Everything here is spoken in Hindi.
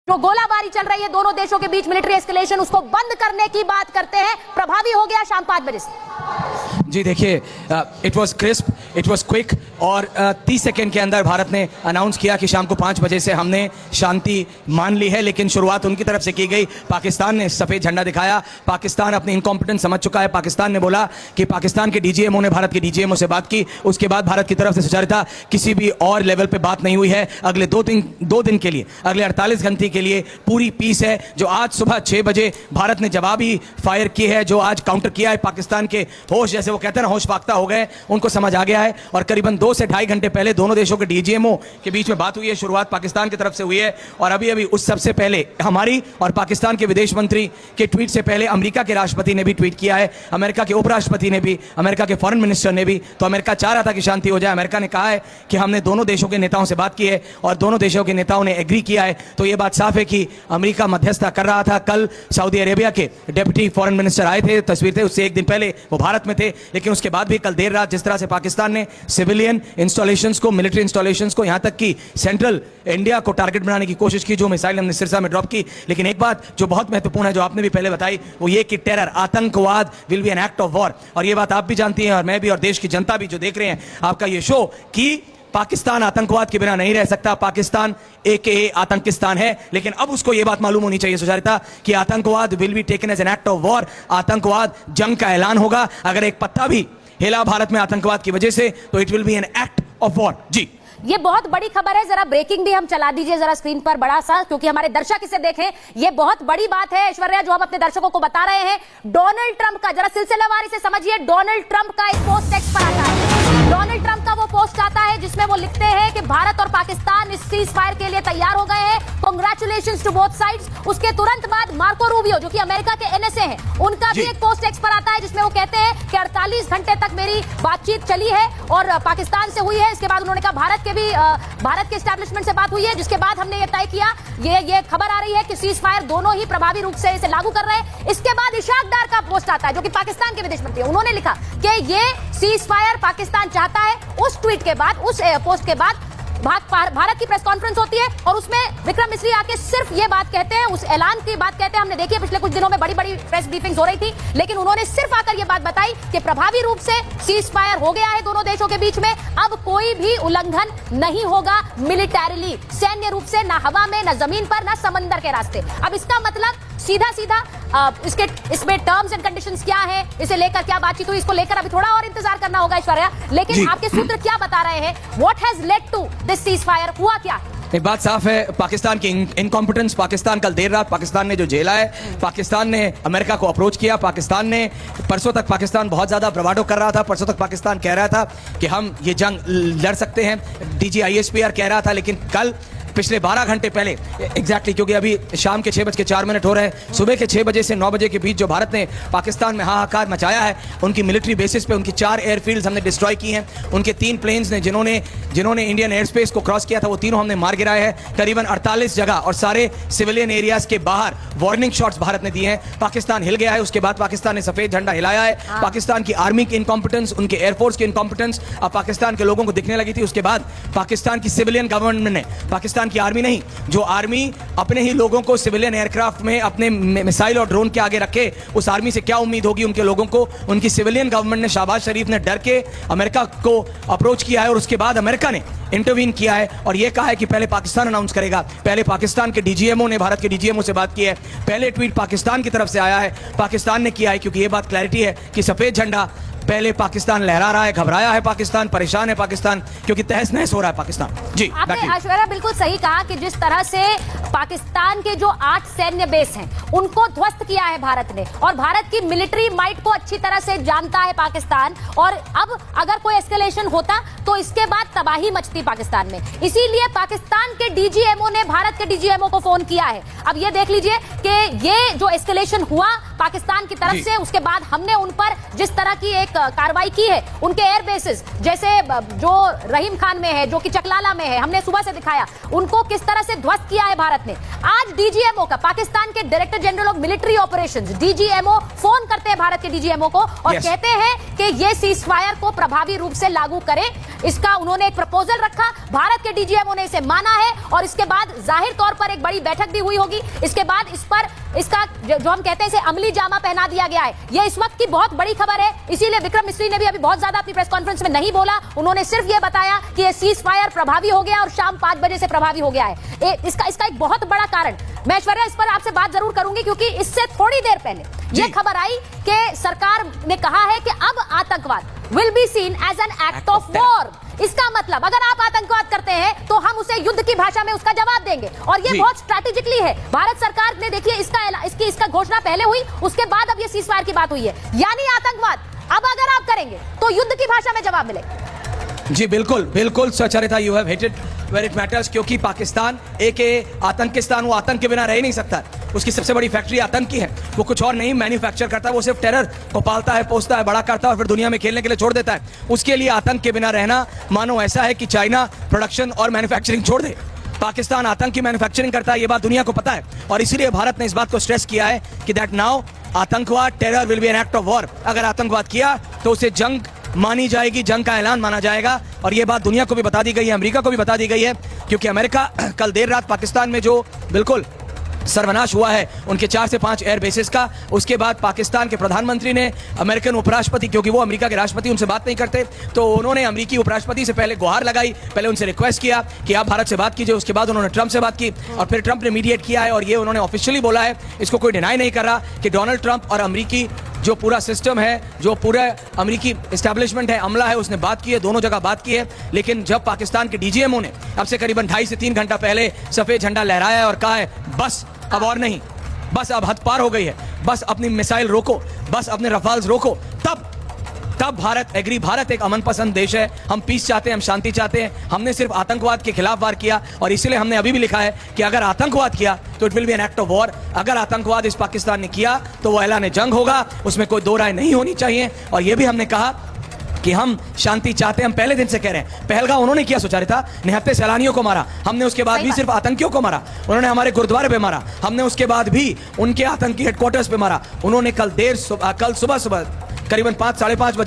जो गोलाबारी चल रही है दोनों देशों के बीच, मिलिट्री एस्केलेशन, उसको बंद करने की बात करते हैं। प्रभावी हो गया शाम 5 बजे से। जी देखिए, it was crisp, it was quick और 30 सेकेंड के अंदर भारत ने अनाउंस किया कि शाम को 5 बजे से हमने शांति मान ली है। लेकिन शुरुआत उनकी तरफ से की गई। पाकिस्तान ने सफेद झंडा दिखाया। पाकिस्तान अपनी इनकॉम्पिटेंस समझ चुका है। पाकिस्तान ने बोला कि पाकिस्तान के डीजीएमओ ने भारत के डीजीएमओ से बात की। उसके बाद भारत की तरफ से सुचारिता किसी भी और लेवल पे बात नहीं हुई है। अगले दो दिन के लिए, अगले 48 घंटे के लिए पूरी पीस है। जो आज सुबह 6 बजे भारत ने जवाबी फायर की है, जो आज काउंटर किया है, पाकिस्तान के होश, जैसे वो कहते हैं ना, होश फाख्ता हो गए, उनको समझ आ गया है। और करीबन 2 से ढाई घंटे पहले दोनों देशों के डीजीएमओ के बीच में बात हुई है। शुरुआत पाकिस्तान की तरफ से हुई है और अभी अभी उस सबसे पहले हमारी और पाकिस्तान के विदेश मंत्री के ट्वीट से पहले अमेरिका के राष्ट्रपति ने भी ट्वीट किया है, अमेरिका के उपराष्ट्रपति ने भी, अमेरिका के फॉरेन मिनिस्टर ने भी। तो अमेरिका चाह रहा था कि शांति हो जाए। अमेरिका ने कहा है कि हमने दोनों देशों के नेताओं से बात की है और दोनों देशों के नेताओं ने एग्री किया है। तो यह बात साफ है कि अमेरिका मध्यस्थता कर रहा था। कल सऊदी अरेबिया के डिप्टी फॉरेन मिनिस्टर आए थे, तस्वीर थे, उससे एक दिन पहले वो भारत में थे। लेकिन उसके बाद भी कल देर रात जिस तरह से पाकिस्तान ने सिविलियन इंस्टॉलेशंस को, मिलिट्री इंस्टॉलेशंस को, यहां तक कि सेंट्रल इंडिया को टारगेट बनाने की कोशिश की, जो मिसाइल हमने सिरसा में ड्रॉप की। लेकिन एक बात जो बहुत महत्वपूर्ण है, जो आपने भी पहले बताई, वो ये कि टेरर, आतंकवाद will be an act of war. और ये बात आप भी जानती हैं और मैं भी और देश की जनता भी जो देख रहे हैं आपका ये शो, कि पाकिस्तान आतंकवाद के बिना नहीं रह सकता। पाकिस्तान AKA आतंकिस्तान है। लेकिन अब उसको यह बात मालूम होनी चाहिए सुचारिता कि आतंकवाद will be taken as an act of war. आतंकवाद जंग का ऐलान होगा। अगर एक पत्ता भी हिला भारत में आतंकवाद की वजह से, तो it will be an act of war. जी, ये बहुत बड़ी खबर है। जरा ब्रेकिंग भी हम चला दीजिए जरा स्क्रीन पर, बड़ा सा, क्योंकि हमारे दर्शक इसे देखें। ये बहुत बड़ी बात है ऐश्वर्या, जो हम अपने दर्शकों को बता रहे हैं। डोनाल्ड ट्रंप का, जरा सिलसिलेवार से समझिए, डोनाल्ड ट्रंप का एक पोस्ट टेक्स्ट पर आता है। डोनाल्ड ट्रंप का वो पोस्ट आता है जिसमें वो लिखते हैं कि भारत और पाकिस्तान इस सीज फायर के लिए तैयार हो गए हैं। Congratulations to both sides. उसके तुरंत बाद मार्को रूबियो, जो कि अमेरिका के NSA हैं, उनका भी एक पोस्ट टेक्स्ट पर आता है जिसमें वो कहते हैं कि 48 घंटे तक मेरी बातचीत चली है और पाकिस्तान से हुई है। इसके बाद उन्होंने कहा भारत के एस्टैब्लिशमेंट से बात हुई है, जिसके बाद हमने ये तय किया, ये खबर आ रही है कि सीज फायर दोनों ही प्रभावी रूप से इसे लागू कर रहे हैं। इसके बाद इशाक डार का पोस्ट आता है, जो कि पाकिस्तान के विदेश मंत्री हैं। उन्होंने लिखा कि ये सीज फायर पाकिस्तान चाहता है। उस ट्वीट के बाद, उस पोस्ट के बाद भारत की प्रेस कॉन्फ्रेंस होती है और उसमें विक्रम मिस्री आके सिर्फ ये बात कहते हैं, उस ऐलान की बात कहते हैं। हमने देखी है पिछले कुछ दिनों में बड़ी बड़ी प्रेस ब्रीफिंग्स हो रही थी, लेकिन उन्होंने सिर्फ आकर ये बात बताई कि प्रभावी रूप से सीज फायर हो गया है दोनों देशों के बीच में। अब कोई भी उल्लंघन नहीं होगा मिलिटरीली, सैन्य रूप से, ना हवा में, ना जमीन पर, ना समंदर के रास्ते। अब इसका मतलब सीधा इसमें टर्म्स एंड कंडीशंस क्या है, इसे लेकर क्या बातचीत हुई, इसको लेकर अभी थोड़ा और इंतजार करना होगा ऐश्वर्या। लेकिन आपके सूत्र क्या बता रहे हैं? What has led to this ceasefire? हुआ क्या? एक बात साफ है, पाकिस्तान की इनकॉम्पिटेंस। पाकिस्तान कल देर रात पाकिस्तान ने जो झेला है, पाकिस्तान ने अमेरिका को अप्रोच किया। पाकिस्तान ने परसों तक, पाकिस्तान बहुत ज्यादा ब्रावाडो कर रहा था। परसों तक पाकिस्तान कह रहा था कि हम ये जंग लड़ सकते हैं, DG ISPR कह रहा था। लेकिन कल, पिछले 12 घंटे पहले एग्जैक्टली, क्योंकि अभी शाम के 6:04 हो रहे हैं, सुबह के 6 बजे से 9 बजे के बीच जो भारत ने पाकिस्तान में हाहाकार मचाया है, उनकी मिलिट्री बेसिस पे उनकी 4 एयरफील्ड्स हमने डिस्ट्रॉय की हैं। उनके 3 प्लेन्स ने, जिन्होंने इंडियन एयर स्पेस को क्रॉस किया था, वो तीनों हमने मार गिराए हैं। करीबन 48 जगह और सारे सिविलियन एरियाज के बाहर वार्निंग शॉट्स भारत ने दिए हैं। पाकिस्तान हिल गया है। उसके बाद पाकिस्तान ने सफेद झंडा हिलाया है। पाकिस्तान की आर्मी की इनकॉम्पिटेंस, उनके एयरफोर्स की इनकॉम्पिटेंस अब पाकिस्तान के लोगों को दिखने लगी थी। उसके बाद पाकिस्तान की सिविलियन गवर्नमेंट ने, पाकिस्तान की आर्मी नहीं, जो आर्मी अपने ही लोगों को सिविलियन एयरक्राफ्ट में अपने मिसाइल और ड्रोन के आगे रखे, उस आर्मी से क्या उम्मीद होगी उनके लोगों को। उनकी सिविलियन गवर्नमेंट ने, शहबाज शरीफ ने डर के अमेरिका को अप्रोच किया है और उसके बाद अमेरिका ने इंटरवीन किया है और यह कहा है कि पहले पाकिस्तान अनाउंस करेगा। पहले पाकिस्तान के डीजीएमओ ने भारत के डीजीएमओ से बात की है। पहले ट्वीट पाकिस्तान की तरफ से आया है, पाकिस्तान ने किया है, क्योंकि यह बात क्लैरिटी है कि सफेद झंडा पहले पाकिस्तान लहरा रहा है, घबराया है पाकिस्तान, परेशान है पाकिस्तान, क्योंकि तहस नहस हो रहा है पाकिस्तान। जी, आपने ऐश्वर्या बिल्कुल सही कहा कि जिस तरह से पाकिस्तान के जो 8 सैन्य बेस हैं, उनको ध्वस्त किया है भारत ने, और भारत की मिलिट्री माइट को अच्छी तरह से जानता है पाकिस्तान। और अब अगर कोई एस्केलेशन होता तो इसके बाद तबाही मचती पाकिस्तान में। इसीलिए पाकिस्तान के डीजीएमओ ने भारत के डीजीएमओ को फोन किया है। अब ये देख लीजिए कि ये जो एस्केलेशन हुआ पाकिस्तान की तरफ से, उसके बाद हमने उन पर जिस तरह की एक कार्रवाई की है, उनके एयर बेसिस, जैसे जो रहीम खान में है, जो कि चकलाला में है, हमने सुबह से दिखाया, उनको किस तरह से ध्वस्त किया है भारत ने। आज डीजीएमओ का, पाकिस्तान के director general of military operations, DGMO, phone करते हैं भारत के डीजीएमओ को और कहते हैं कि ये सीज फायर को प्रभावी रूप से लागू करें। इसका उन्होंने एक प्रपोजल रखा, भारत के डीजीएमओ ने इसे माना है और इसके बाद जाहिर तौर पर एक बड़ी बैठक भी हुई होगी। इसके बाद इस पर इसका जो हम कहते हैं इसे अमली जामा पहना दिया गया है। ये इस वक्त की बहुत बड़ी खबर है, इसीलिए विक्रम मिस्री ने भी अभी बहुत ज्यादा अपनी प्रेस कॉन्फ्रेंस में नहीं बोला। उन्होंने सिर्फ ये बताया कि ये सीज फायर प्रभावी हो गया और शाम 5 बजे से प्रभावी हो गया है। इसका एक बहुत बड़ा कारण, मैं ऐश्वर्या इस पर आपसे बात जरूर करूंगी, क्योंकि इससे थोड़ी देर पहले ये खबर आई कि सरकार ने कहा है कि अब आतंकवाद will be seen as an act of war. इसका मतलब अगर आप आतंकवाद करते हैं तो हम उसे युद्ध की भाषा में उसका जवाब देंगे, और ये बहुत स्ट्रैटेजिकली है। भारत सरकार ने देखिए इसका घोषणा पहले हुई, उसके बाद अब ये सीज फायर की बात हुई है, यानी आतंकवाद अब अगर आप करेंगे तो युद्ध की भाषा में जवाब मिलेगा। जी बिल्कुल बिल्कुल Sucharita, you have hit it where it matters, क्योंकि पाकिस्तान एक आतंकिस्तान, वो आतंक के बिना रह ही नहीं सकता। उसकी सबसे बड़ी फैक्ट्री आतंक की है, वो कुछ और नहीं मैन्युफैक्चर करता, वो सिर्फ टेरर को पालता है, पोसता है, बड़ा करता है और फिर दुनिया में खेलने के लिए छोड़ देता है। उसके लिए आतंक के बिना रहना मानो ऐसा है कि चाइना प्रोडक्शन और मैन्युफैक्चरिंग छोड़ दे। पाकिस्तान आतंक की मैन्युफैक्चरिंग करता है, ये बात दुनिया को पता है, और इसीलिए भारत ने इस बात को स्ट्रेस किया है कि दैट नाउ आतंकवाद, terror will be an act of war. अगर आतंकवाद किया तो उसे जंग मानी जाएगी, जंग का ऐलान माना जाएगा, और यह बात दुनिया को भी बता दी गई है, अमेरिका को भी बता दी गई है, क्योंकि अमेरिका कल देर रात पाकिस्तान में जो बिल्कुल सर्वनाश हुआ है उनके 4 से 5 एयर बेसिस का, उसके बाद पाकिस्तान के प्रधानमंत्री ने अमेरिकन उपराष्ट्रपति, क्योंकि वो अमेरिका के राष्ट्रपति उनसे बात नहीं करते, तो उन्होंने अमेरिकी उपराष्ट्रपति से पहले गुहार लगाई, पहले उनसे रिक्वेस्ट किया कि आप भारत से बात कीजिए। उसके बाद उन्होंने ट्रंप से बात की और फिर ट्रंप ने मीडिएट किया है, और ये उन्होंने ऑफिशियली बोला है, इसको कोई डिनाई नहीं कर रहा कि डोनाल्ड ट्रंप और अमेरिकी जो पूरा सिस्टम है, जो पूरा अमेरिकी एस्टैब्लिशमेंट है, अमला है, उसने बात की है, दोनों जगह बात की है। लेकिन जब पाकिस्तान के डीजीएमओ ने अब से करीबन 2.5 से 3 घंटा पहले सफेद झंडा लहराया है और कहा है बस अब और नहीं, बस अब हद पार हो गई है, बस अपनी मिसाइल रोको, बस अपने रफाल्स रोको, तब भारत एग्री। भारत एक अमन पसंद देश है, हम पीस चाहते हैं, हम शांति चाहते हैं। हमने सिर्फ आतंकवाद के खिलाफ वार किया, और इसलिए हमने अभी भी लिखा है कि अगर आतंकवाद किया तो it will be an act of war. अगर आतंकवाद इस पाकिस्तान ने किया तो वो ऐलान जंग होगा, उसमें कोई दो राय नहीं होनी चाहिए। और ये भी हमने कहा कि हम शांति चाहते हैं, हम पहले दिन से कह रहे हैं। पहलगाम उन्होंने किया सुचरिता, 79 सैलानियों को मारा हमने, उसके बाद भी सिर्फ आतंकियों को मारा। उन्होंने हमारे गुरुद्वारे पे मारा हमने, उसके बाद भी उनके आतंकी हेडक्वार्टर्स पे मारा। उन्होंने कल सुबह करीबन 5 साढ़े 5 बजे